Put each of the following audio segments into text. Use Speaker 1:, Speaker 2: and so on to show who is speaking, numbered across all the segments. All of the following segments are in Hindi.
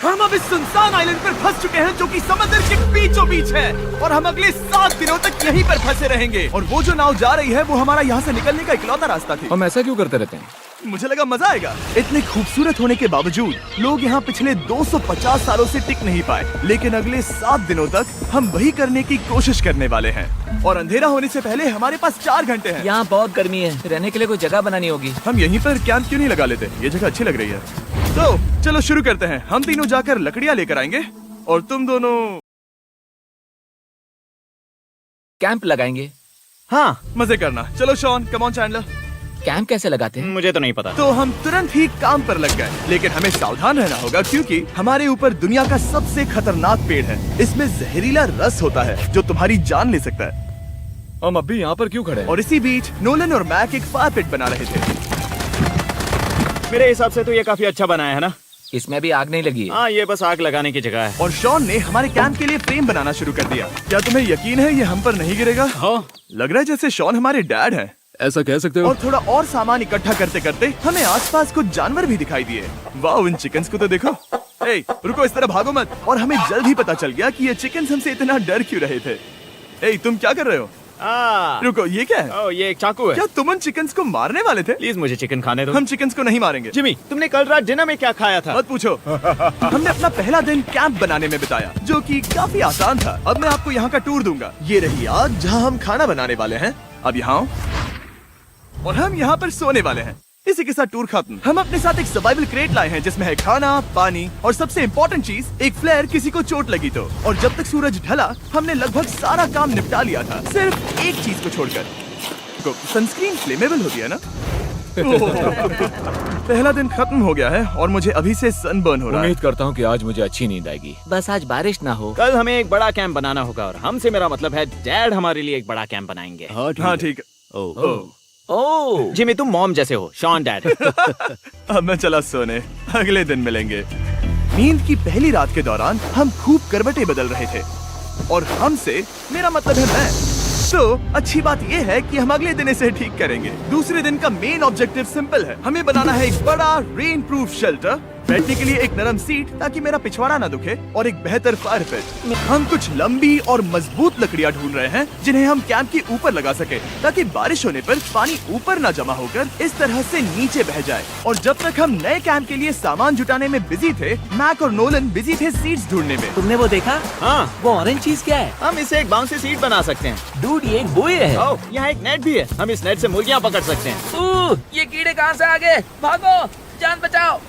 Speaker 1: हम अब इस सुनसान आइलैंड पर फंस चुके हैं जो कि समंदर के बीचों बीच है और हम अगले 7 दिनों तक यहीं पर फंसे रहेंगे। और वो जो नाव जा रही है वो हमारा यहाँ से निकलने का इकलौता रास्ता थी।
Speaker 2: हम ऐसा क्यों करते रहते हैं?
Speaker 1: मुझे लगा मजा आएगा। इतने खूबसूरत होने के बावजूद लोग यहाँ पिछले 250 सालों से टिक नहीं पाए, लेकिन अगले 7 दिनों तक हम वही करने की कोशिश करने वाले हैं। और अंधेरा होने से पहले हमारे पास 4 घंटे हैं।
Speaker 3: यहाँ बहुत गर्मी है, रहने के लिए कोई जगह बनानी होगी।
Speaker 1: हम यहीं पर कैंप क्यों नहीं लगा लेते? ये जगह अच्छी लग रही है। तो चलो शुरू करते हैं। हम तीनों जाकर लकड़ियाँ लेकर आएंगे और तुम दोनों
Speaker 3: कैंप लगाएंगे।
Speaker 1: हाँ, मजे करना। चलो Shawn, come on Chandler.
Speaker 3: Camp कैसे लगाते हैं?
Speaker 4: मुझे तो नहीं पता।
Speaker 1: तो हम तुरंत ही काम पर लग गए, लेकिन हमें सावधान रहना होगा क्योंकि हमारे ऊपर दुनिया का सबसे खतरनाक पेड़ है। इसमें जहरीला रस होता है जो तुम्हारी जान ले सकता है।
Speaker 2: हम अभी यहाँ पर क्यों खड़े हैं?
Speaker 1: और इसी बीच नोलन और मैक एक फायर पिट बना रहे थे।
Speaker 4: मेरे हिसाब से तो ये काफी अच्छा बनाया है ना?
Speaker 3: इसमें भी आग नहीं लगी है।
Speaker 4: हाँ, ये बस आग लगाने की जगह है।
Speaker 1: और शॉन ने हमारे कैंप के लिए फ्रेम बनाना शुरू कर दिया। क्या तुम्हें यकीन है ये हम पर नहीं गिरेगा?
Speaker 4: हाँ।
Speaker 1: लग रहा है जैसे शॉन हमारे डैड हैं।
Speaker 2: ऐसा कह सकते हो?
Speaker 1: और थोड़ा और सामान इकट्ठा करते करते हमें आसपास कुछ जानवर भी दिखाई दिए। वाह, इन चिकन्स को तो देखो। ए, रुको, इस तरह भागो मत। और हमें जल्द ही पता चल गया कि ये चिकन्स हमसे इतना डर क्यों रहे थे। ए, तुम क्या कर रहे हो? रुको, ये क्या है?
Speaker 4: ओ, ये एक चाकू है।
Speaker 1: क्या तुम उन चिकन्स को मारने वाले थे?
Speaker 4: प्लीज मुझे चिकन खाने दो।
Speaker 1: हम चिकन्स को नहीं मारेंगे।
Speaker 4: जिमी, तुमने कल रात डिनर में क्या खाया था?
Speaker 1: मत पूछो। हमने अपना पहला दिन कैंप बनाने में बिताया, जो कि काफी आसान था। अब मैं आपको यहाँ का टूर दूंगा। ये रही आग जहाँ हम खाना बनाने वाले हैं। अब यहाँ आओ। और हम यहाँ पर सोने वाले हैं। इसी के साथ टूर खत्म। हम अपने साथ एक सर्वाइवल क्रेट लाए हैं जिसमें है खाना, पानी और सबसे इम्पोर्टेंट चीज एक फ्लेयर, किसी को चोट लगी तो। और जब तक सूरज ढला हमने लगभग सारा काम निपटा लिया था, सिर्फ एक चीज को छोड़कर। सनस्क्रीन फ्लेमेबल होती है ना? पहला दिन खत्म हो गया है और मुझे अभी से सनबर्न हो रहा है।
Speaker 2: उम्मीद करता हूँ कि आज मुझे अच्छी नींद आएगी।
Speaker 3: बस आज बारिश ना हो।
Speaker 4: कल हमें एक बड़ा कैंप बनाना होगा और हमसे मेरा मतलब है डैड हमारे लिए एक बड़ा कैंप बनाएंगे।
Speaker 1: हाँ ठीक है।
Speaker 3: ओह,
Speaker 4: जिमी, तुम मॉम जैसे हो। Shawn dad.
Speaker 1: अब मैं चला सोने, अगले दिन मिलेंगे। नींद की पहली रात के दौरान हम खूब करवटें बदल रहे थे और हमसे मेरा मतलब है मैं। तो अच्छी बात यह है कि हम अगले दिन इसे ठीक करेंगे। दूसरे दिन का मेन ऑब्जेक्टिव सिंपल है। हमें बनाना है एक बड़ा रेन प्रूफ शेल्टर, बैठने के लिए एक नरम सीट ताकि मेरा पिछवाड़ा ना दुखे और एक बेहतर फायर पिट। हम कुछ लंबी और मजबूत लकड़ियां ढूंढ रहे हैं जिन्हें हम कैंप के ऊपर लगा सके ताकि बारिश होने पर पानी ऊपर ना जमा होकर इस तरह से नीचे बह जाए। और जब तक हम नए कैंप के लिए सामान जुटाने में बिजी थे, मैक और नोलन बिजी थे सीड्स ढूंढने में।
Speaker 3: तुमने वो देखा?
Speaker 4: हाँ,
Speaker 3: वो ऑरेंज चीज क्या है?
Speaker 4: हम इसे एक बाउंसी सीट बना सकते हैं।
Speaker 3: डूड, ये एक बुए है।
Speaker 4: ओह, यहाँ एक नेट भी है। हम इस नेट से मुर्गियाँ पकड़ सकते हैं।
Speaker 3: ये कीड़े कहाँ से आ गए? भागो, जान बचाओ।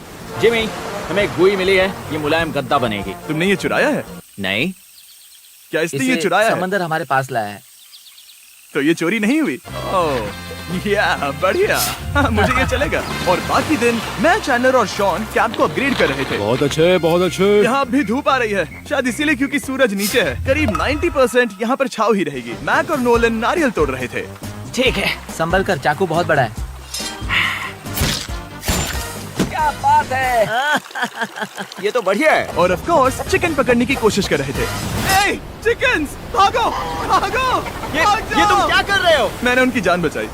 Speaker 4: जिमी, हमें एक बुई मिली है। ये मुलायम गद्दा बनेगी।
Speaker 1: तुमने ये चुराया है?
Speaker 4: नहीं।
Speaker 1: क्या इसने ये चुराया है?
Speaker 3: समंदर हमारे पास लाया है।
Speaker 1: तो ये चोरी नहीं हुई? ओह, या बढ़िया। मुझे ये चलेगा। और बाकी दिन मैं, चैंडलर और शॉन कैंप को अपग्रेड कर रहे थे।
Speaker 2: बहुत अच्छे, बहुत अच्छे।
Speaker 1: यहाँ भी धूप आ रही है, शायद इसीलिए क्योंकि सूरज नीचे है। करीब 90% यहाँ पर छाव ही रहेगी। मैक और नोलन नारियल तोड़ रहे थे।
Speaker 3: ठीक है, संभल कर, चाकू बहुत बड़ा है। क्या बात है।
Speaker 4: ये तो बढ़िया है।
Speaker 1: और ऑफ कोर्स चिकन पकड़ने की कोशिश कर रहे थे। ए, चिकन्स, भागो, भागो,
Speaker 4: ये तुम क्या कर रहे हो?
Speaker 1: मैंने उनकी जान बचाई।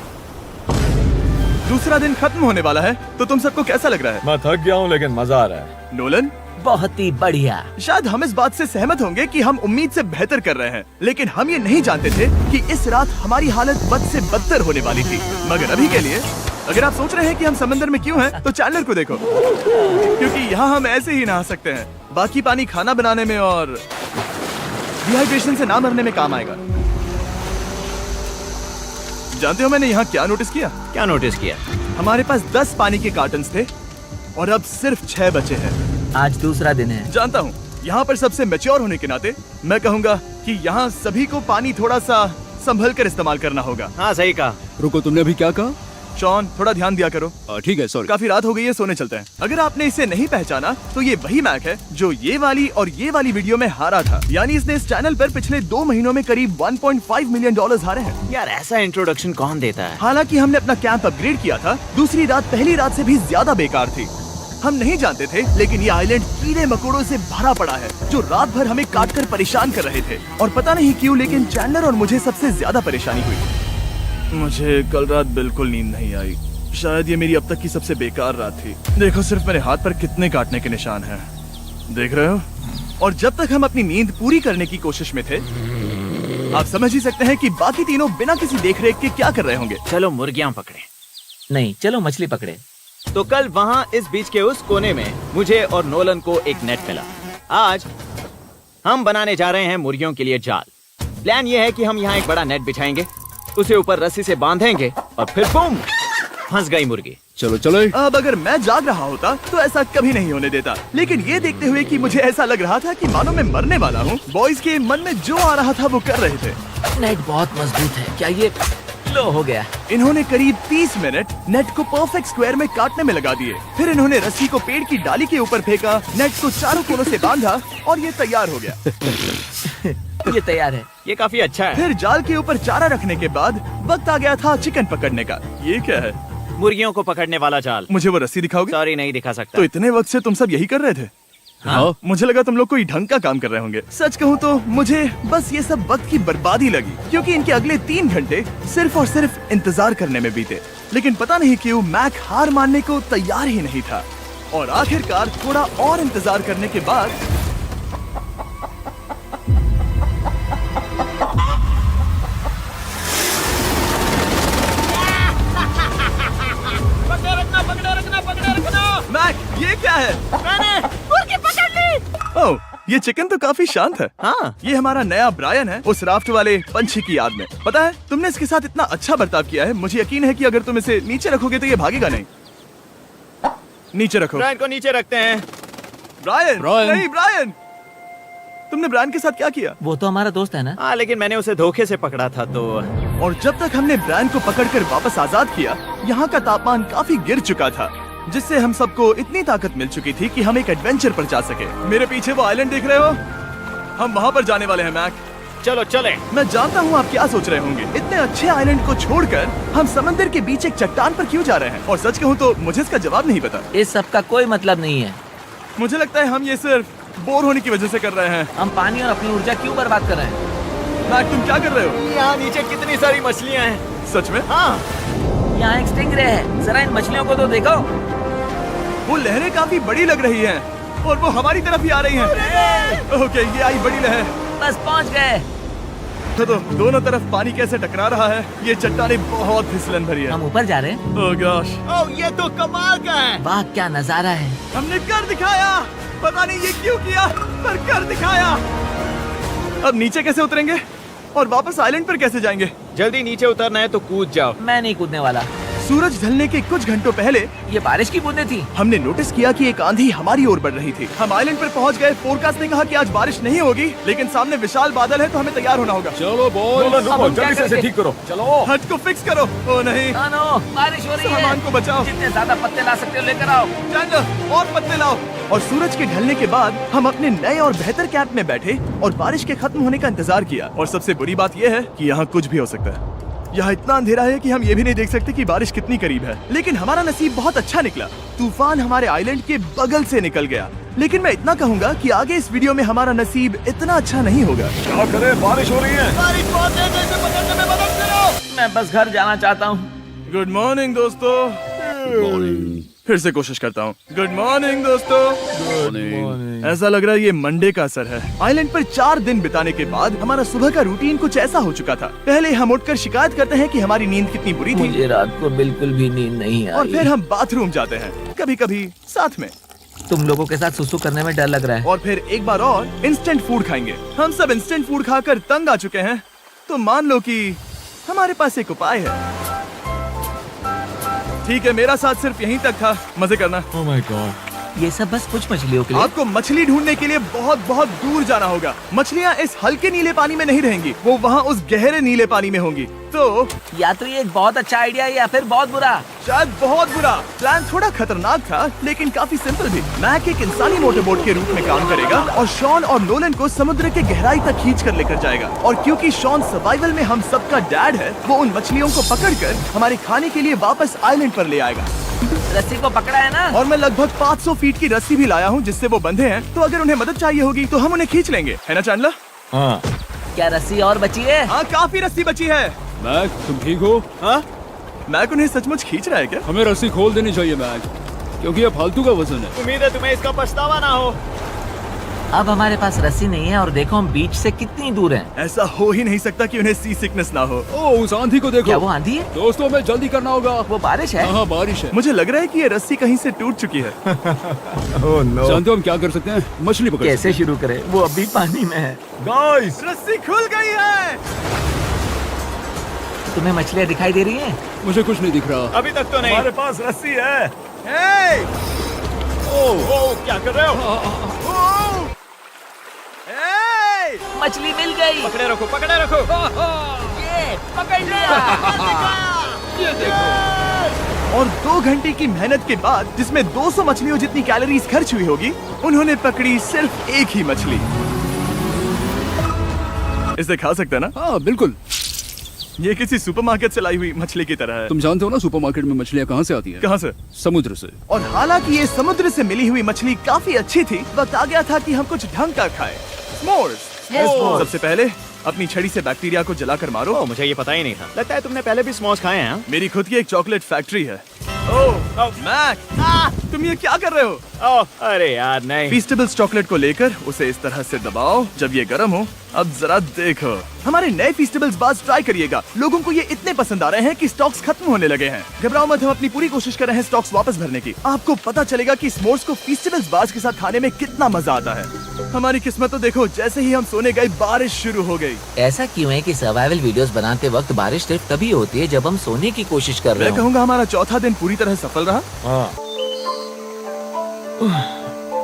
Speaker 1: दूसरा दिन खत्म होने वाला है, तो तुम सबको कैसा लग रहा है?
Speaker 2: मैं थक गया हूँ लेकिन मजा आ रहा है।
Speaker 1: नोलन,
Speaker 3: बहुत ही बढ़िया।
Speaker 1: शायद हम इस बात से सहमत होंगे कि हम उम्मीद से बेहतर कर रहे हैं, लेकिन हम ये नहीं जानते थे कि इस रात हमारी हालत बद से बदतर होने वाली थी। मगर अभी के लिए अगर आप सोच रहे हैं कि हम समंदर में क्यों हैं, तो चैंडलर को देखो, क्योंकि यहाँ हम ऐसे ही नहा सकते हैं। बाकी पानी खाना बनाने में और डिहाइड्रेशन से ना मरने में काम आएगा। जानते हो मैंने यहाँ क्या नोटिस किया?
Speaker 4: क्या नोटिस किया?
Speaker 1: हमारे पास 10 पानी के कार्टन्स थे और अब सिर्फ 6 बचे हैं।
Speaker 3: आज दूसरा दिन है।
Speaker 1: जानता हूँ, यहाँ पर सबसे मैच्योर होने के नाते मैं कहूँगा कि यहाँ सभी को पानी थोड़ा सा संभल कर इस्तेमाल करना होगा।
Speaker 4: हाँ, सही कहा।
Speaker 2: रुको, तुमने अभी क्या कहा?
Speaker 1: शॉन, थोड़ा ध्यान दिया करो।
Speaker 2: ठीक है, सॉरी।
Speaker 1: काफी रात हो गई है, सोने चलते हैं। अगर आपने इसे नहीं पहचाना तो ये वही मैक है जो ये वाली और ये वाली वीडियो में हारा था। यानी इसने इस चैनल पर पिछले 2 महीनों में करीब $1.5 मिलियन हारे हैं।
Speaker 4: यार, ऐसा इंट्रोडक्शन कौन देता है?
Speaker 1: हालांकि हमने अपना कैंप अपग्रेड किया था, दूसरी रात पहली रात से भी ज्यादा बेकार थी। हम नहीं जानते थे, लेकिन ये आइलैंड कीड़े मकोड़ों से भरा पड़ा है जो रात भर हमें काट कर परेशान कर रहे थे। और पता नहीं क्यों, लेकिन चैंडलर और मुझे सबसे ज्यादा परेशानी हुई। मुझे कल रात बिल्कुल नींद नहीं आई। शायद ये मेरी अब तक की सबसे बेकार रात थी। देखो सिर्फ मेरे हाथ पर कितने काटने के निशान हैं। देख रहे हो? और जब तक हम अपनी नींद पूरी करने की कोशिश में थे, आप समझ ही सकते हैं कि बाकी तीनों बिना किसी देखरेख के क्या कर रहे होंगे।
Speaker 4: चलो मुर्गियां पकड़े।
Speaker 3: नहीं, चलो मछली पकड़े।
Speaker 4: तो कल वहाँ इस बीच के उस कोने में मुझे और नोलन को एक नेट मिला। आज हम बनाने जा रहे हैं मुर्गियों के लिए जाल। प्लान ये है कि हम यहाँ एक बड़ा नेट बिछाएंगे, उसे ऊपर रस्सी से बांधेंगे और फिर बूम, फंस गई मुर्गी।
Speaker 2: चलो चलो।
Speaker 1: अब अगर मैं जाग रहा होता तो ऐसा कभी नहीं होने देता, लेकिन ये देखते हुए कि मुझे ऐसा लग रहा था कि मानो मैं मरने वाला हूँ, बॉयज के मन में जो आ रहा था वो कर रहे थे।
Speaker 3: नेट बहुत मजबूत है। क्या ये लो हो गया?
Speaker 1: इन्होंने करीब 30 मिनट नेट को परफेक्ट स्क्वायर में काटने में लगा दिए। फिर इन्होंने रस्सी को पेड़ की डाली के ऊपर फेंका, नेट को चारों कोनों से बांधा और ये तैयार हो गया।
Speaker 3: ये तैयार है।
Speaker 4: ये काफी अच्छा है।
Speaker 1: फिर जाल के ऊपर चारा रखने के बाद वक्त आ गया था चिकन पकड़ने का। ये क्या है?
Speaker 4: मुर्गियों को पकड़ने वाला जाल।
Speaker 1: मुझे वो रस्सी दिखाओगे?
Speaker 4: सॉरी, नहीं दिखा सकता।
Speaker 1: तो इतने वक्त से तुम सब यही कर रहे थे?
Speaker 2: हाँ।
Speaker 1: मुझे लगा तुम लोग कोई ढंग का काम कर रहे होंगे। सच कहूँ तो मुझे बस ये सब वक्त की बर्बादी लगी, क्योंकि इनके अगले 3 घंटे सिर्फ और सिर्फ इंतजार करने में बीते। लेकिन पता नहीं क्यों मैक हार मानने को तैयार ही नहीं था, और आखिरकार थोड़ा और इंतजार करने के बाद मैक, ये क्या है?
Speaker 4: मैंने मुर्गी पकड़ ली।
Speaker 1: ओह, ये चिकन तो काफी शांत है।
Speaker 4: हाँ,
Speaker 1: ये हमारा नया ब्रायन है, उस राफ्ट वाले पंछी की याद में। पता है, तुमने इसके साथ इतना अच्छा बर्ताव किया है, मुझे यकीन है कि अगर तुम इसे नीचे रखोगे तो ये भागेगा नहीं। नीचे रखो।
Speaker 4: ब्रायन को नीचे रखते हैं।
Speaker 1: Brian,
Speaker 2: Brian.
Speaker 1: नहीं ब्रायन। तुमने ब्रायन के साथ क्या किया?
Speaker 3: वो तो हमारा दोस्त है ना।
Speaker 4: हाँ, लेकिन मैंने उसे धोखे से पकड़ा था तो।
Speaker 1: और जब तक हमने ब्रायन को पकड़कर वापस आजाद किया, यहाँ का तापमान काफी गिर चुका था, जिससे हम सबको इतनी ताकत मिल चुकी थी कि हम एक एडवेंचर पर जा सके। मेरे पीछे वो आइलैंड देख रहे हो? हम वहाँ पर जाने वाले हैं मैक।
Speaker 4: चलो चले।
Speaker 1: मैं जानता हूँ आप क्या सोच रहे होंगे, इतने अच्छे आइलैंड को छोड़कर हम समंदर के बीच एक चट्टान पर क्यों जा रहे हैं? और सच कहूँ तो मुझे इसका जवाब नहीं पता।
Speaker 3: इस सब का कोई मतलब नहीं है।
Speaker 1: मुझे लगता है हम ये सिर्फ बोर होने की वजह से कर रहे हैं।
Speaker 3: हम पानी और अपनी ऊर्जा क्यों बर्बाद कर रहे हैं?
Speaker 1: मैक, तुम क्या कर रहे हो?
Speaker 4: यहाँ नीचे कितनी सारी मछलियाँ हैं।
Speaker 1: सच में?
Speaker 4: हाँ,
Speaker 3: यहाँ एक स्टिंगरे है। जरा इन मछलियों को तो देखो।
Speaker 1: वो लहरें काफी बड़ी लग रही हैं और वो हमारी तरफ ही आ रही हैं। ओके, ये आई बड़ी लहर।
Speaker 3: बस पहुँच गए।
Speaker 1: तो दोनों तरफ पानी कैसे टकरा रहा है। ये चट्टानें बहुत फिसलन भरी है।
Speaker 3: हम ऊपर जा रहे हैं।
Speaker 1: ओह गॉश,
Speaker 4: ओह ये तो कमाल का है।
Speaker 3: वाह, क्या नजारा है।
Speaker 1: हमने कर दिखाया। पता नहीं ये क्यों किया, पर कर दिखाया। अब नीचे कैसे उतरेंगे और वापस आइलैंड पर कैसे जाएंगे?
Speaker 4: जल्दी नीचे उतरना है तो कूद जाओ।
Speaker 3: मैं नहीं कूदने वाला।
Speaker 1: सूरज ढलने के कुछ घंटों पहले
Speaker 3: ये बारिश की बूंदें थी।
Speaker 1: हमने नोटिस किया कि एक आंधी हमारी ओर बढ़ रही थी। हम आइलैंड पर पहुंच गए। फोरकास्ट ने कहा कि आज बारिश नहीं होगी, लेकिन सामने विशाल बादल है तो हमें तैयार होना होगा।
Speaker 2: चलो बॉय,
Speaker 3: अब हम क्या
Speaker 2: जल्दी से इसे
Speaker 3: करेंगे?
Speaker 2: ठीक करो। चलो।
Speaker 1: हट को फिक्स करो। ओ नहीं,
Speaker 3: नो, बारिश हो रही है।
Speaker 1: सामान को बचाओ।
Speaker 3: जितने ज्यादा पत्ते ला सकते हो लेकर आओ।
Speaker 1: चैंडलर, और पत्ते लाओ। और सूरज के ढलने के बाद हम अपने नए और बेहतर कैंप में बैठे और बारिश के खत्म होने का इंतजार किया। और सबसे बुरी बात यह है कि यहाँ कुछ भी हो सकता है। यहाँ इतना अंधेरा है कि हम ये भी नहीं देख सकते कि बारिश कितनी करीब है। लेकिन हमारा नसीब बहुत अच्छा निकला। तूफान हमारे आइलैंड के बगल से निकल गया। लेकिन मैं इतना कहूँगा कि आगे इस वीडियो में हमारा नसीब इतना अच्छा नहीं होगा।
Speaker 2: क्या करें, बारिश हो रही है।
Speaker 1: बारिश बहुत तेज है, इसे पकड़ने में मदद करो।
Speaker 3: मैं बस घर जाना चाहता हूँ।
Speaker 1: गुड मॉर्निंग दोस्तों। फिर से कोशिश करता हूँ। गुड मॉर्निंग दोस्तों। ऐसा लग रहा है ये मंडे का असर है। आइलैंड पर 4 दिन बिताने के बाद हमारा सुबह का रूटीन कुछ ऐसा हो चुका था। पहले हम उठकर शिकायत करते हैं कि हमारी नींद कितनी बुरी थी,
Speaker 3: मुझे रात को बिल्कुल भी नींद नहीं
Speaker 1: और
Speaker 3: आई।
Speaker 1: फिर हम बाथरूम जाते हैं, कभी कभी साथ में,
Speaker 3: तुम लोगों के साथ सुसु करने में डर लग रहा है।
Speaker 1: और फिर एक बार और इंस्टेंट फूड खाएंगे। हम सब इंस्टेंट फूड खाकर तंग आ चुके हैं, तो मान लो कि हमारे पास एक उपाय है। ठीक है, मेरा साथ सिर्फ यहीं तक था। मजे करना।
Speaker 2: Oh my God.
Speaker 3: ये सब बस कुछ मछलियों के लिए।
Speaker 1: आपको मछली ढूंढने के लिए बहुत बहुत दूर जाना होगा। मछलियाँ इस हल्के नीले पानी में नहीं रहेंगी, वो वहाँ उस गहरे नीले पानी में होंगी। तो
Speaker 3: या तो ये एक बहुत अच्छा आइडिया है या फिर बहुत बुरा।
Speaker 1: शायद बहुत बुरा। प्लान थोड़ा खतरनाक था, लेकिन काफी सिंपल भी। मैक एक इंसानी मोटरबोट के रूप में काम करेगा और शॉन और नोलन को समुद्र के गहराई तक खींच कर लेकर जाएगा। और क्योंकि शॉन सर्वाइवल में हम सबका डैड है, वो उन मछलियों को पकड़कर हमारे खाने के लिए वापस आइलैंड पर ले आएगा।
Speaker 3: रस्सी को पकड़ा है ना?
Speaker 1: और मैं लगभग 500 फीट की रस्सी भी लाया हूँ जिससे वो बंधे हैं, तो अगर उन्हें मदद चाहिए होगी तो हम उन्हें खींच लेंगे, है ना चैंडलर?
Speaker 2: हाँ।
Speaker 3: क्या रस्सी और बची है?
Speaker 1: हाँ, काफी रस्सी बची है।
Speaker 2: मैक, तुम ठीक हो?
Speaker 1: हाँ, मैक उन्हें सचमुच खींच रहा है क्या?
Speaker 2: हमें रस्सी खोल देनी चाहिए मैक, क्योंकि ये फालतू का वजन है।
Speaker 4: उम्मीद है तुम्हें इसका पछतावा ना हो।
Speaker 3: अब हमारे पास रस्सी नहीं है और देखो हम बीच से कितनी दूर हैं।
Speaker 1: ऐसा हो ही नहीं सकता कि उन्हें सी सिकनेस ना हो।
Speaker 2: ओ उस आंधी को देखो।
Speaker 3: क्या वो आंधी है?
Speaker 2: दोस्तों हमें जल्दी करना होगा।
Speaker 3: वो बारिश है?
Speaker 2: हाँ बारिश है।
Speaker 1: मुझे लग रहा है कि ये रस्सी कहीं से टूट चुकी है।
Speaker 2: जानते हो हम क्या कर सकते हैं? मछली पकड़
Speaker 3: कैसे शुरू करें? वो अभी पानी में है।
Speaker 2: गाइस
Speaker 1: रस्सी खुल गई है।
Speaker 3: तुम्हें मछलियाँ दिखाई दे रही हैं?
Speaker 2: मुझे कुछ नहीं दिख रहा।
Speaker 4: अभी तक तो नहीं।
Speaker 1: हमारे पास रस्सी है। हे!
Speaker 4: ओ, क्या कर रहे हो?
Speaker 1: हे!
Speaker 3: मछली मिल गई।
Speaker 4: पकड़े रखो, पकड़े रखो।
Speaker 3: ये पकड़ लिया।
Speaker 2: ये देखो।
Speaker 1: और 2 घंटे की मेहनत के बाद, जिसमें 200 मछलियों जितनी कैलोरीज खर्च हुई होगी, उन्होंने पकड़ी सिर्फ एक ही मछली। इसे खा सकते हैं ना?
Speaker 2: हाँ बिल्कुल।
Speaker 1: ये किसी सुपरमार्केट से लाई हुई मछली की तरह है।
Speaker 2: तुम जानते हो ना सुपरमार्केट में मछलियाँ कहाँ से आती हैं?
Speaker 1: कहाँ से?
Speaker 2: समुद्र से।
Speaker 1: और हालांकि ये समुद्र से मिली हुई मछली काफी अच्छी थी, वक्त आ गया था कि हम कुछ ढंग का खाएं। S'mores। सबसे पहले अपनी छड़ी से बैक्टीरिया को जलाकर मारो।
Speaker 4: ओ, मुझे ये पता ही नहीं था। लगता है तुमने पहले भी स्मोस खाए हैं। हाँ?
Speaker 1: मेरी खुद की एक चॉकलेट फैक्ट्री है। मैक, तुम ये क्या कर रहे हो?
Speaker 4: ओह, अरे यार नहीं।
Speaker 1: फीस्टेबल्स चॉकलेट को लेकर उसे इस तरह से दबाओ जब ये गर्म हो। अब जरा देखो, हमारे नए फीस्टेबल्स बार्स ट्राई करिएगा। लोगों को ये इतने पसंद आ रहे हैं कि स्टॉक्स खत्म होने लगे हैं। घबराओ मत, हम अपनी पूरी कोशिश कर रहे हैं स्टॉक्स वापस भरने की। आपको पता चलेगा कि s'mores को फीस्टेबल्स बार्स के साथ खाने में कितना मजा आता है। हमारी किस्मत तो देखो, जैसे ही हम सोने गए बारिश शुरू हो गई।
Speaker 3: ऐसा क्यों है कि सर्वाइवल वीडियोस बनाते वक्त बारिश सिर्फ तभी होती है जब हम सोने की कोशिश कर रहे
Speaker 1: मैं
Speaker 3: हो?
Speaker 1: कहूँगा हमारा चौथा दिन पूरी तरह सफल रहा।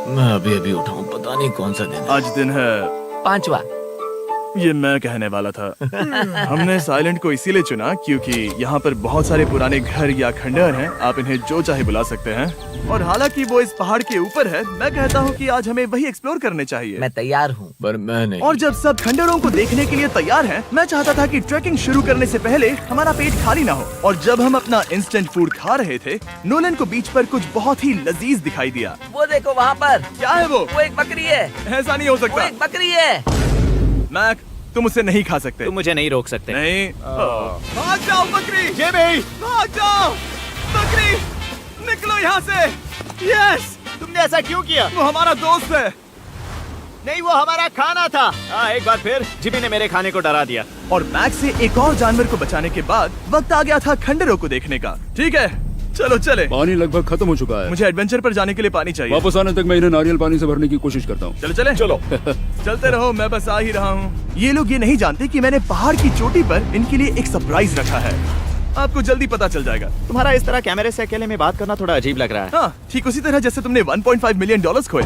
Speaker 3: मैं अभी अभी उठा हूँ, पता नहीं कौन सा दिन है।
Speaker 1: आज दिन है
Speaker 3: 5वां।
Speaker 1: ये मैं कहने वाला था। हमने इस आइलैंड को इसीलिए चुना क्योंकि यहाँ पर बहुत सारे पुराने घर या खंडहर हैं। आप इन्हें जो चाहे बुला सकते हैं। और हालांकि वो इस पहाड़ के ऊपर है, मैं कहता हूँ कि आज हमें वही एक्सप्लोर करने चाहिए।
Speaker 3: मैं तैयार हूँ।
Speaker 2: पर मैं नहीं।
Speaker 1: और जब सब खंडहरों को देखने के लिए तैयार हैं, मैं चाहता था कि ट्रैकिंग शुरू करने से पहले हमारा पेट खाली ना हो। और जब हम अपना इंस्टेंट फूड खा रहे थे, नोलन को बीच पर कुछ बहुत ही लजीज दिखाई दिया।
Speaker 3: वो देखो वहाँ पर।
Speaker 1: क्या है वो?
Speaker 3: वो एक बकरी है।
Speaker 1: ऐसा नहीं हो
Speaker 3: वो
Speaker 1: सकता।
Speaker 3: एक बकरी है।
Speaker 1: मैक, तुम उसे नहीं खा सकते।
Speaker 4: तुम मुझे नहीं रोक सकते।
Speaker 1: नहीं। भाग जाओ बकरी।
Speaker 4: ये भी।
Speaker 1: भाग जाओ बकरी, निकलो यहाँ से। यस,
Speaker 4: तुमने ऐसा क्यों किया?
Speaker 1: वो हमारा दोस्त है।
Speaker 4: नहीं, वो हमारा खाना था। एक बार फिर जिमी ने मेरे खाने को डरा दिया।
Speaker 1: और मैक से एक और जानवर को बचाने के बाद वक्त आ गया था खंडहरों को देखने का। ठीक है, चलो चले।
Speaker 2: पानी लगभग खत्म हो चुका है।
Speaker 1: मुझे एडवेंचर पर जाने के लिए पानी चाहिए।
Speaker 2: वापस आने तक मैं इन्हें नारियल पानी से भरने की कोशिश करता हूँ।
Speaker 1: चलो चले। चलो चलते रहो, मैं बस आ ही रहा हूँ। ये लोग ये नहीं जानते कि मैंने पहाड़ की चोटी पर इनके लिए एक सरप्राइज रखा है। आपको जल्दी पता चल जाएगा।
Speaker 4: तुम्हारा इस तरह कैमरे से अकेले में बात करना थोड़ा अजीब लग रहा है।
Speaker 1: हाँ, ठीक उसी तरह जैसे तुमने $1.5 मिलियन खोए।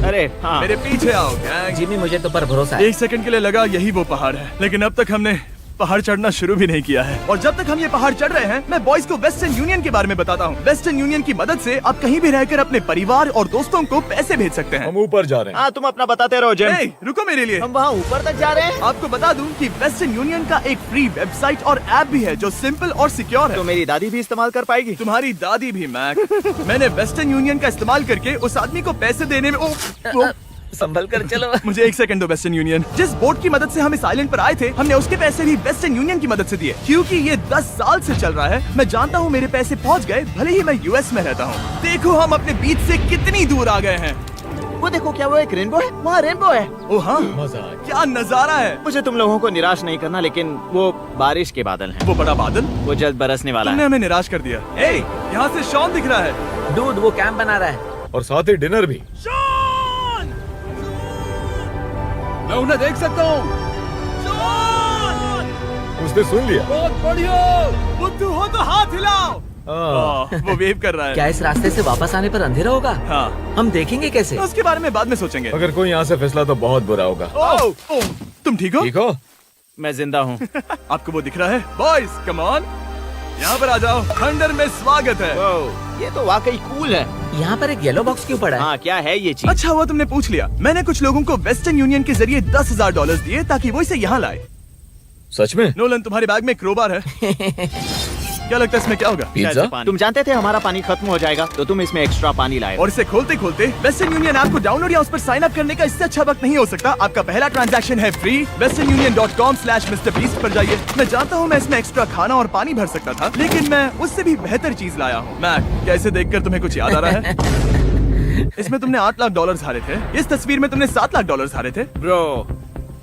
Speaker 4: अरे हाँ।
Speaker 1: मेरे पीछे आओ गैंग।
Speaker 3: जिमी मुझे तो पर भरोसा है।
Speaker 1: 1 सेकंड के लिए लगा यही वो पहाड़ है, लेकिन अब तक हमने पहाड़ चढ़ना शुरू भी नहीं किया है। और जब तक हम ये पहाड़ चढ़ रहे हैं, मैं बॉयज को वेस्टर्न यूनियन के बारे में बताता हूँ। वेस्टर्न यूनियन की मदद से आप कहीं भी रहकर अपने परिवार और दोस्तों को पैसे भेज सकते हैं।
Speaker 2: हम ऊपर जा रहे हैं।
Speaker 4: हाँ, तुम अपना बताते रहो जिम।
Speaker 1: ए, रुको मेरे लिए।
Speaker 4: हम वहाँ ऊपर तक जा रहे हैं।
Speaker 1: आपको बता दूं कि वेस्टर्न यूनियन का एक फ्री वेबसाइट और ऐप भी है जो सिंपल और सिक्योर है।
Speaker 4: तो मेरी दादी भी इस्तेमाल कर पाएगी।
Speaker 1: तुम्हारी दादी भी मैक। मैंने वेस्टर्न यूनियन का इस्तेमाल करके उस आदमी को पैसे देने में
Speaker 3: संभल कर चलो।
Speaker 1: मुझे 1 सेकंड दो। वेस्टर्न यूनियन, जिस बोट की मदद से हम इस आइलैंड पर आए थे, हमने उसके पैसे भी वेस्टर्न यूनियन की मदद से दिए। क्योंकि ये 10 साल से चल रहा है, मैं जानता हूँ मेरे पैसे पहुँच गए, भले ही मैं यूएस में रहता हूँ। देखो हम अपने बीच से कितनी दूर आ गए हैं।
Speaker 4: वो देखो, क्या वो एक रेनबो है? वहाँ रेनबो है।
Speaker 1: ओ हाँ, क्या नजारा है।
Speaker 4: मुझे तुम लोगों को निराश नहीं करना, लेकिन वो बारिश के बादल हैं।
Speaker 1: वो बड़ा बादल,
Speaker 4: वो जल्द बरसने वाला
Speaker 1: तुमने
Speaker 4: है।
Speaker 1: हमें निराश कर दिया। ए, यहाँ से शॉन दिख रहा है।
Speaker 3: डूड, वो कैंप बना रहा है।
Speaker 2: और साथ ही डिनर भी। मैं उन्हें देख सकता हूँ। उसने सुन लिया। बहुत बढ़िया।
Speaker 1: बुद्धू हो तो हाथ हिलाओ। वो वेव कर रहा है।
Speaker 3: क्या इस रास्ते से वापस आने पर अंधेरा होगा?
Speaker 1: हाँ,
Speaker 3: हम देखेंगे कैसे?
Speaker 1: उसके बारे में बाद में सोचेंगे।
Speaker 2: अगर कोई यहाँ से फिसला तो बहुत बुरा होगा।
Speaker 1: ओ, तुम ठीक हो?
Speaker 2: ठीक हो?
Speaker 4: मैं जिंदा हूँ।
Speaker 1: आपको वो दिख रहा है? बॉयज कम ऑन, यहाँ पर आ जाओ। खंडर में स्वागत है।
Speaker 4: ये तो वाकई कूल है।
Speaker 3: यहाँ पर एक येलो बॉक्स क्यों पड़ा है?
Speaker 4: हाँ, क्या है ये चीज?
Speaker 1: अच्छा हुआ तुमने पूछ लिया। मैंने कुछ लोगों को वेस्टर्न यूनियन के जरिए $10,000 दिए ताकि वो इसे यहाँ लाए।
Speaker 2: सच में?
Speaker 1: नोलन, तुम्हारे बैग में क्रोबार है। क्या लगता है इसमें क्या होगा?
Speaker 2: पिज्जा?
Speaker 4: तुम जानते थे हमारा पानी खत्म हो जाएगा, तो तुम इसमें एक्स्ट्रा पानी लाए।
Speaker 1: और इसे खोलते खोलते वेस्टर्न यूनियन ऐप को डाउनलोड या उस पर साइन अप करने का इससे अच्छा वक्त नहीं हो सकता। आपका पहला ट्रांजैक्शन है फ्री। westernunion.com/MrBeast पर जाइए। मैं जानता हूँ मैं इसमें एक्स्ट्रा खाना और पानी भर सकता था, लेकिन मैं उससे भी बेहतर चीज लाया हूँ। मैक, क्या इसे देखकर तुम्हें कुछ याद आ रहा है? इसमें तुमने $8 लाख हारे थे। इस तस्वीर में तुमने $7 लाख हारे थे।
Speaker 4: ब्रो,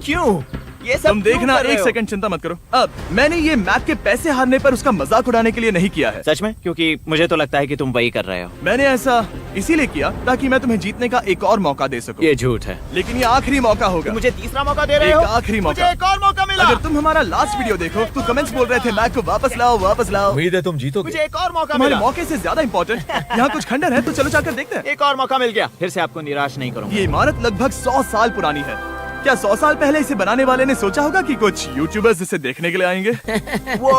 Speaker 4: क्यों ये सब
Speaker 1: तुम देखना,
Speaker 4: क्यों कर रहे
Speaker 1: एक
Speaker 4: हो?
Speaker 1: सेकंड चिंता मत करो। अब मैंने ये मैप के पैसे हारने पर उसका मजाक उड़ाने के लिए नहीं किया है।
Speaker 4: सच में? क्योंकि मुझे तो लगता है कि तुम वही कर रहे हो।
Speaker 1: मैंने ऐसा इसीलिए किया ताकि मैं तुम्हें जीतने का एक और मौका दे सकूं।
Speaker 4: ये झूठ है।
Speaker 1: लेकिन ये आखिरी मौका होगा।
Speaker 4: तुम मुझे तीसरा मौका दे रहे
Speaker 1: एक
Speaker 4: हो?
Speaker 1: आखिरी मौका।
Speaker 4: मुझे एक और मौका मिला।
Speaker 1: अगर तुम हमारा लास्ट वीडियो देखो तो कमेंट्स बोल रहे थे मैक को वापस लाओ, वापस लाओ।
Speaker 5: उम्मीद है तुम जीतोगे।
Speaker 4: मुझे एक और मौका
Speaker 1: तुम्हारे
Speaker 4: मिला।
Speaker 1: मौके से ज्यादा इम्पोर्टेंट यहाँ कुछ खंडर है, तो चलो जाकर देखते हैं।
Speaker 4: एक और मौका मिल गया। फिर से आपको निराश नहीं करूंगा।
Speaker 1: ये इमारत लगभग 100 साल पुरानी है। क्या 100 साल पहले इसे बनाने वाले ने सोचा होगा कि कुछ यूट्यूबर्स इसे देखने के लिए आएंगे?
Speaker 4: वो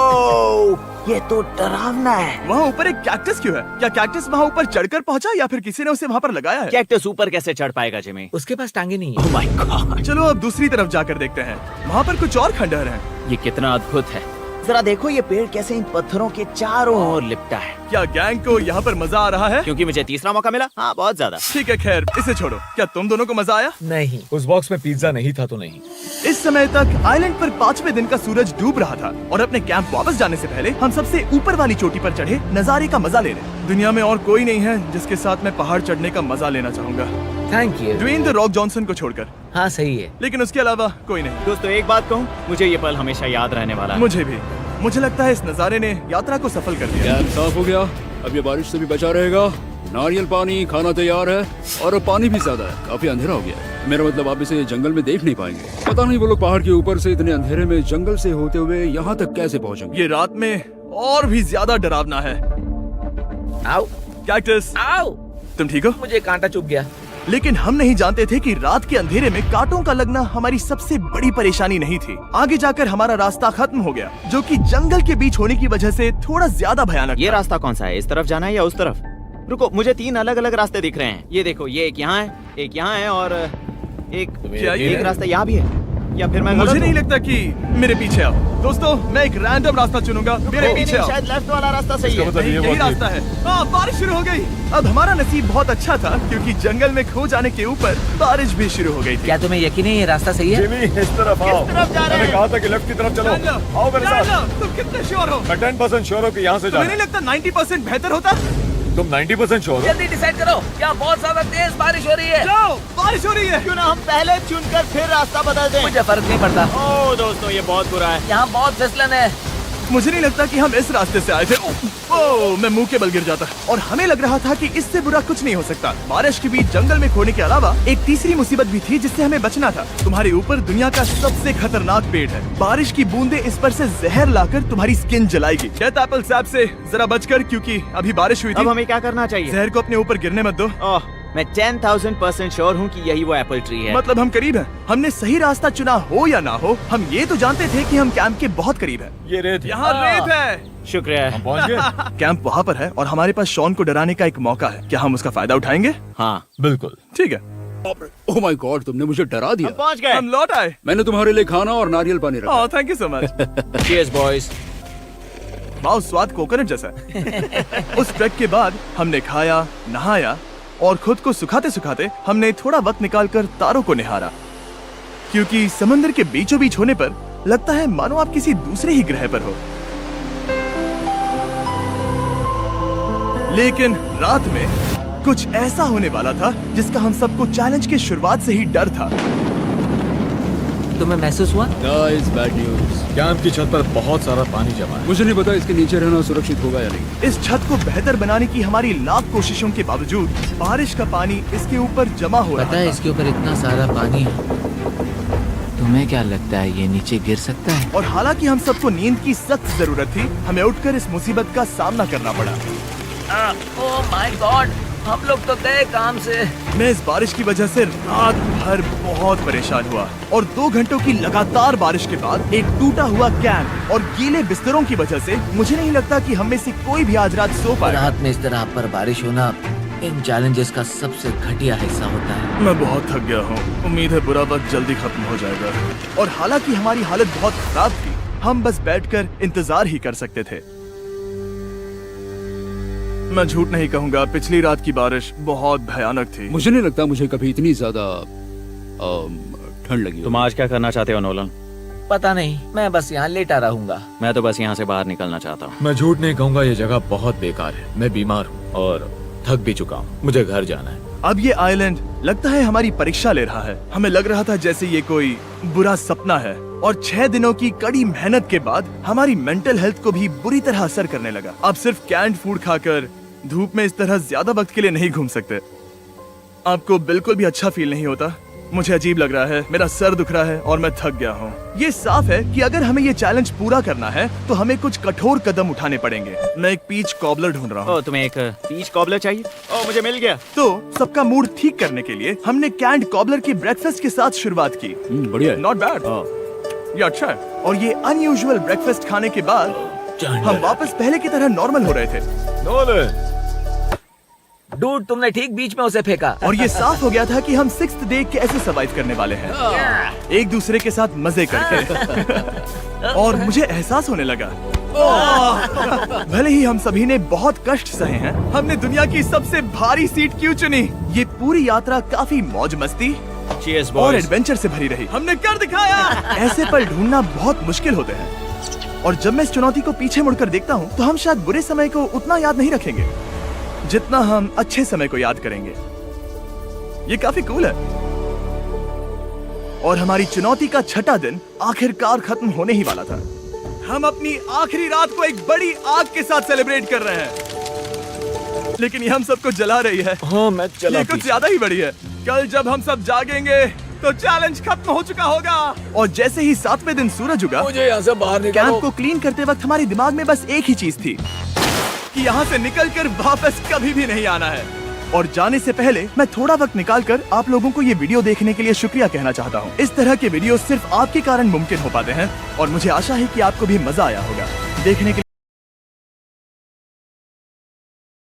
Speaker 4: ये तो डरावना है।
Speaker 1: वहाँ ऊपर एक कैक्टस क्यों है? क्या कैक्टस वहाँ ऊपर चढ़कर पहुँचा या फिर किसी ने उसे वहाँ पर लगाया है?
Speaker 4: कैक्टस ऊपर कैसे चढ़ पाएगा जिमी?
Speaker 3: उसके पास टांगे नहीं है।
Speaker 4: ओह माय गॉड,
Speaker 1: चलो अब दूसरी तरफ जाकर देखते हैं। वहाँ पर कुछ और खंडहर हैं।
Speaker 4: ये कितना अद्भुत है। जरा देखो ये पेड़ कैसे इन पत्थरों के चारों ओर लिपटा है।
Speaker 1: क्या गैंग को यहाँ पर मजा आ रहा है?
Speaker 4: क्योंकि मुझे तीसरा मौका मिला। हाँ, बहुत ज्यादा।
Speaker 1: ठीक है, खैर इसे छोड़ो। क्या तुम दोनों को मजा आया?
Speaker 3: नहीं।
Speaker 5: उस बॉक्स में पिज्जा नहीं था तो नहीं।
Speaker 1: इस समय तक आइलैंड पर 5वें दिन का सूरज डूब रहा था और अपने कैंप वापस जाने से पहले हम सबसे ऊपर वाली चोटी पर चढ़े नजारे का मजा ले रहे। दुनिया में और कोई नहीं है जिसके साथ मैं पहाड़ चढ़ने का मजा लेना चाहूंगा,
Speaker 3: thank you.
Speaker 1: Dwayne the Rock Johnson को छोड़कर।
Speaker 3: हाँ सही है।
Speaker 1: लेकिन उसके अलावा कोई नहीं।
Speaker 4: दोस्तों, एक बात कहूँ, मुझे ये पल हमेशा याद रहने वाला है।
Speaker 1: मुझे भी। मुझे लगता है इस नजारे ने यात्रा को सफल कर दिया।
Speaker 2: कैंप साफ हो गया, अब ये बारिश से भी बचा रहेगा। नारियल पानी, खाना तैयार है और अब पानी भी ज्यादा है। काफी अंधेरा हो गया है। मेरा मतलब आप इसे जंगल में देख नहीं पाएंगे। पता नहीं वो लोग पहाड़ के ऊपर से इतने अंधेरे में जंगल से होते हुए यहाँ तक कैसे पहुँचेंगे।
Speaker 1: ये रात में और भी ज्यादा डरावना है।
Speaker 3: आओ
Speaker 1: कैक्टस,
Speaker 3: आओ,
Speaker 1: तुम ठीक हो?
Speaker 3: मुझे कांटा चुभ गया।
Speaker 1: लेकिन हम नहीं जानते थे कि रात के अंधेरे में कांटों का लगना हमारी सबसे बड़ी परेशानी नहीं थी। आगे जाकर हमारा रास्ता खत्म हो गया, जो कि जंगल के बीच होने की वजह से थोड़ा ज्यादा भयानक
Speaker 4: ये
Speaker 1: था।
Speaker 4: रास्ता कौन सा है? इस तरफ जाना है या उस तरफ? रुको, मुझे 3 अलग अलग रास्ते दिख रहे हैं। ये देखो, ये एक यहाँ है, एक यहाँ है और
Speaker 1: क्या ये
Speaker 4: एक रास्ता यहाँ भी है। या फिर मैं
Speaker 1: मुझे
Speaker 4: गलत
Speaker 1: नहीं
Speaker 4: हूँ?
Speaker 1: लगता कि मेरे पीछे आओ। दोस्तों, मैं एक रैंडम रास्ता चुनूंगा, मेरे
Speaker 4: नहीं,
Speaker 1: पीछे
Speaker 4: नहीं,
Speaker 1: आओ।
Speaker 4: शायद लेफ्ट वाला रास्ता सही है।
Speaker 1: नहीं, यही रास्ता है। बारिश शुरू हो गई। अब हमारा नसीब बहुत अच्छा था क्योंकि जंगल में खो जाने के ऊपर बारिश भी शुरू हो गई थी।
Speaker 3: क्या तुम्हें यकीन है ये रास्ता सही है?
Speaker 5: जिमी, इस तरफ आओ।
Speaker 4: तरफ जा रहे
Speaker 5: मैंने
Speaker 4: हैं?
Speaker 5: कहा था कि लेफ्ट की तरफ चलो।
Speaker 1: जान लो,
Speaker 5: आओ मेरे
Speaker 1: जान
Speaker 5: साथ।
Speaker 1: लो, तुम कितने श्योर हो?
Speaker 5: मैं 10% श्योर हूँ कि यहाँ से
Speaker 1: तुम्हें
Speaker 5: जाना।
Speaker 1: नहीं लगता 90% बेहतर होता?
Speaker 5: तुम 90% श्योर हो?
Speaker 3: जल्दी डिसाइड करो। क्या बहुत ज्यादा तेज बारिश हो रही है?
Speaker 1: जाओ, बारिश हो रही है।
Speaker 4: क्यों ना हम पहले चुनकर फिर रास्ता बदल दें?
Speaker 3: मुझे फर्क नहीं पड़ता।
Speaker 4: ओह दोस्तों, ये बहुत बुरा है।
Speaker 3: यहाँ बहुत फिसलन है।
Speaker 1: मुझे नहीं लगता कि हम इस रास्ते से आए थे। ओह, मैं मुंह के बल गिर जाता। और हमें लग रहा था कि इससे बुरा कुछ नहीं हो सकता। बारिश के बीच जंगल में खोने के अलावा एक तीसरी मुसीबत भी थी जिससे हमें बचना था। तुम्हारे ऊपर दुनिया का सबसे खतरनाक पेड़ है। बारिश की बूंदें इस पर से जहर लाकर तुम्हारी स्किन जलाएगी। डेथ एप्पल सैप से जरा बचकर, क्योंकि अभी बारिश हुई
Speaker 4: अब
Speaker 1: थी।
Speaker 4: हमें क्या करना चाहिए?
Speaker 1: जहर को अपने ऊपर गिरने मत दो।
Speaker 4: ओह, मैं 10,000% श्योर हूँ कि यही वो एप्पल ट्री है।
Speaker 1: मतलब हम करीब हैं। हमने सही रास्ता चुना हो या ना हो, हम ये तो जानते थे कि हम कैंप के बहुत करीब हैं।
Speaker 5: ये रेत
Speaker 1: यहाँ रेत है।
Speaker 4: शुक्रिया।
Speaker 5: हम पहुँच गए।
Speaker 1: कैंप वहाँ पर है और हमारे पास शॉन को डराने का एक मौका है। क्या हम उसका फायदा उठाएंगे?
Speaker 4: हाँ,
Speaker 5: बिल्कुल।
Speaker 1: ठीक है,
Speaker 2: ओह माय गॉड, तुमने मुझे डरा
Speaker 4: हम
Speaker 2: दिया।
Speaker 4: पहुँच गए।
Speaker 1: हम लौट आए।
Speaker 2: मैंने तुम्हारे लिए खाना और नारियल पानी रखा।
Speaker 1: Oh, thank you so much.
Speaker 4: Cheers, boys।
Speaker 1: वाह, स्वाद कोकोनट जैसा है। उस ट्रैक के बाद हमने खाया, नहाया और खुद को सुखाते सुखाते हमने थोड़ा वक्त निकालकर तारों को निहारा, क्योंकि समंदर के बीचों बीच होने पर लगता है मानो आप किसी दूसरे ही ग्रह पर हो। लेकिन रात में कुछ ऐसा होने वाला था जिसका हम सबको चैलेंज की शुरुआत से ही डर था।
Speaker 3: तुम्हें महसूस हुआ?
Speaker 2: Guys, bad news.
Speaker 5: कैंप की छत पर बहुत सारा पानी जमा है।
Speaker 2: मुझे नहीं पता इसके नीचे रहना सुरक्षित होगा या नहीं।
Speaker 1: इस छत को बेहतर बनाने की हमारी लाख कोशिशों के बावजूद बारिश का पानी इसके ऊपर जमा हो रहा
Speaker 3: पता है
Speaker 1: था।
Speaker 3: इसके ऊपर इतना सारा पानी है। तुम्हें क्या लगता है ये नीचे गिर सकता है?
Speaker 1: और हालांकि हम सबको नींद की सख्त जरूरत थी, हमें उठकर इस मुसीबत का सामना करना पड़ा।
Speaker 3: ओह माय गॉड, हम लोग तो गए काम से।
Speaker 1: मैं इस बारिश की वजह से रात भर बहुत परेशान हुआ और 2 घंटों की लगातार बारिश के बाद एक टूटा हुआ कैंप और गीले बिस्तरों की वजह से मुझे नहीं लगता कि हम में से कोई भी आज रात सो पाएगा।
Speaker 3: रात में इस तरह पर बारिश होना इन चैलेंजेस का सबसे घटिया हिस्सा होता है।
Speaker 1: मैं बहुत थक गया हूँ। उम्मीद है बुरा वक्त जल्दी खत्म हो जाएगा। और हालांकि हमारी हालत बहुत खराब थी, हम बस बैठकर इंतजार ही कर सकते थे। मैं झूठ नहीं कहूँगा, पिछली रात की बारिश बहुत भयानक थी।
Speaker 2: मुझे नहीं लगता मुझे कभी इतनी ज्यादा ठंड लगी हो।
Speaker 4: तुम आज क्या करना चाहते हो नोलन?
Speaker 3: पता नहीं, मैं बस यहाँ लेटा रहूंगा।
Speaker 4: मैं तो बस यहाँ से बाहर निकलना चाहता हूँ।
Speaker 5: मैं झूठ नहीं कहूँगा, ये जगह बहुत बेकार है। मैं बीमार हूँ और थक भी चुका हूँ। मुझे घर जाना है।
Speaker 1: अब ये आइलैंड लगता है हमारी परीक्षा ले रहा है। हमें लग रहा था जैसे ये कोई बुरा सपना है, और 6 दिनों की कड़ी मेहनत के बाद हमारी मेंटल हेल्थ को भी बुरी तरह असर करने लगा। अब सिर्फ कैंड फूड खाकर धूप में इस तरह ज्यादा वक्त के लिए नहीं घूम सकते। आपको बिल्कुल भी अच्छा फील नहीं होता। मुझे अजीब लग रहा है, मेरा सर दुख रहा है और मैं थक गया हूँ। ये साफ है कि अगर हमें ये चैलेंज पूरा करना है तो हमें कुछ कठोर कदम उठाने पड़ेंगे। मैं एक पीच कॉबलर ढूंढ रहा हूँ।
Speaker 4: ओ, तुम्हें एक पीच कॉबलर चाहिए? ओ, मुझे मिल गया।
Speaker 1: तो सबका मूड ठीक करने के लिए हमने कैंड कॉबलर के ब्रेकफास्ट के साथ शुरुआत की।
Speaker 2: बढ़िया है।
Speaker 1: नॉट बैड, ये अच्छा है। और ये अनयूजुअल ब्रेकफास्ट खाने के बाद हम वापस पहले की तरह नॉर्मल हो रहे थे।
Speaker 5: नोलन,
Speaker 3: डूड, तुमने ठीक बीच में उसे फेंका।
Speaker 1: और ये साफ हो गया था कि हम 6th डे कैसे सर्वाइव करने वाले हैं, एक दूसरे के साथ मजे करके। और मुझे एहसास होने लगा, भले ही हम सभी ने बहुत कष्ट सहे हैं, हमने दुनिया की सबसे भारी सीट क्यों चुनी। ये पूरी यात्रा काफी मौज मस्ती
Speaker 4: Cheers,
Speaker 1: और
Speaker 4: boys.
Speaker 1: एडवेंचर से भरी रही। हमने कर दिखाया। ऐसे पल ढूंढना बहुत मुश्किल होते हैं, और जब मैं इस चुनौती को पीछे मुड़कर देखता हूँ तो हम शायद बुरे समय को उतना याद नहीं रखेंगे जितना हम अच्छे समय को याद करेंगे। ये काफी कूल है। और हमारी चुनौती का 6ठा दिन आखिरकार खत्म होने ही वाला था। हम अपनी आखिरी रात को एक बड़ी आग के साथ सेलिब्रेट कर रहे हैं, लेकिन ये हम सबको जला रही है।
Speaker 5: हाँ मैं चला।
Speaker 1: ये कुछ ज्यादा ही बड़ी है। कल जब हम सब जागेंगे तो चैलेंज खत्म हो चुका होगा। और जैसे ही 7वें दिन सूरज उगा,
Speaker 5: मुझे यहाँ से बाहर
Speaker 1: कैंप
Speaker 5: निकालो।
Speaker 1: को क्लीन करते वक्त हमारे दिमाग में बस एक ही चीज थी कि यहाँ से निकलकर वापस कभी भी नहीं आना है। और जाने से पहले मैं थोड़ा वक्त निकालकर आप लोगों को ये वीडियो देखने के लिए शुक्रिया कहना चाहता हूँ। इस तरह के वीडियो सिर्फ आपके कारण मुमकिन हो पाते हैं, और मुझे आशा है कि आपको भी मजा आया होगा। देखने के लिए